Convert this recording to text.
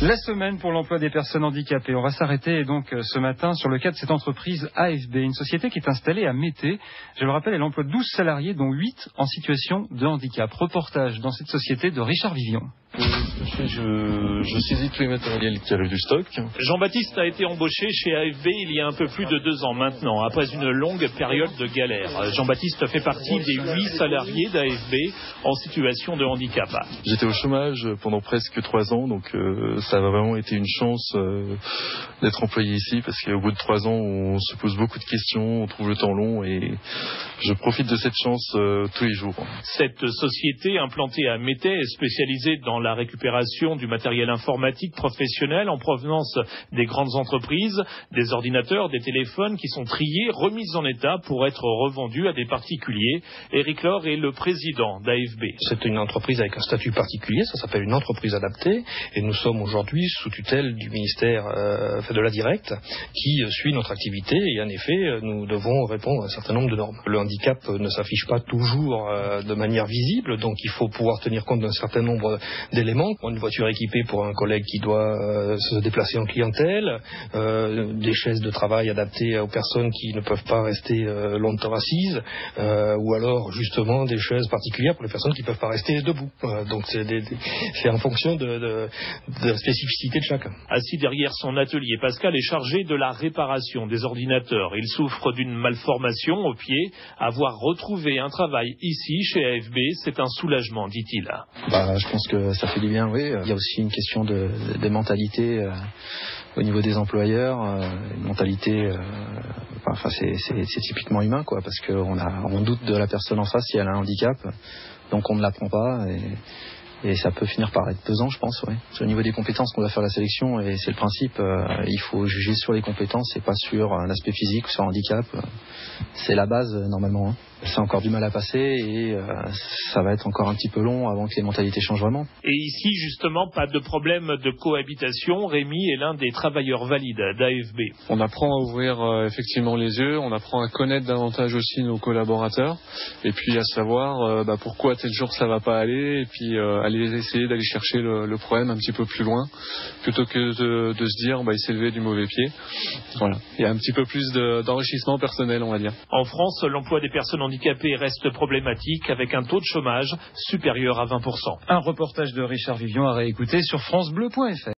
La semaine pour l'emploi des personnes handicapées. On va s'arrêter donc ce matin sur le cas de cette entreprise AFB, une société qui est installée à Mété. Je le rappelle, elle emploie 12 salariés, dont 8 en situation de handicap. Reportage dans cette société de Richard Vivion. Je saisis tous les matériels qui arrivent du stock. Jean-Baptiste a été embauché chez AFB il y a un peu plus de 2 ans maintenant, après une longue période de galère. Jean-Baptiste fait partie des 8 salariés d'AFB en situation de handicap. J'étais au chômage pendant presque 3 ans, donc ça a vraiment été une chance d'être employé ici, parce qu'au bout de 3 ans, on se pose beaucoup de questions, on trouve le temps long, et je profite de cette chance tous les jours. Cette société implantée à Mété est spécialisée dans la récupération du matériel informatique professionnel en provenance des grandes entreprises, des ordinateurs, des téléphones qui sont triés, remis en état pour être revendus à des particuliers. Éric Laure est le président d'AFB. C'est une entreprise avec un statut particulier, ça s'appelle une entreprise adaptée, et nous sommes aujourd'hui sous tutelle du ministère de la Directe qui suit notre activité, et en effet nous devons répondre à un certain nombre de normes. Le handicap ne s'affiche pas toujours de manière visible, donc il faut pouvoir tenir compte d'un certain nombre d'éléments. Une voiture équipée pour un collègue qui doit se déplacer en clientèle, des chaises de travail adaptées aux personnes qui ne peuvent pas rester longtemps assises, ou alors justement des chaises particulières pour les personnes qui ne peuvent pas rester debout. Donc c'est en fonction de la spécificité de chacun. Assis derrière son atelier, Pascal est chargé de la réparation des ordinateurs. Il souffre d'une malformation au pied. Avoir retrouvé un travail ici chez AFB, c'est un soulagement, dit-il. Je pense que ça fait du bien, oui. Il y a aussi une question de mentalité au niveau des employeurs, une mentalité, c'est typiquement humain, quoi, parce qu'on doute de la personne en face si elle a un handicap, donc on ne l'apprend pas, et ça peut finir par être pesant, je pense. Ouais. Au niveau des compétences qu'on va faire la sélection, et c'est le principe, il faut juger sur les compétences et pas sur l'aspect physique ou sur un handicap. C'est la base normalement. Hein. C'est encore du mal à passer, et ça va être encore un petit peu long avant que les mentalités changent vraiment. Et ici, justement, pas de problème de cohabitation. Rémi est l'un des travailleurs valides d'AFB. On apprend à ouvrir effectivement les yeux, on apprend à connaître davantage aussi nos collaborateurs, et puis à savoir pourquoi tel jour ça va pas aller, et puis aller essayer d'aller chercher le problème un petit peu plus loin, plutôt que de se dire il s'est levé du mauvais pied. Voilà. Il y a un petit peu plus d'enrichissement personnel, on va dire. En France, l'emploi des personnes handicapées reste problématique, avec un taux de chômage supérieur à 20%. Un reportage de Richard Vivion à réécouter sur francebleu.fr.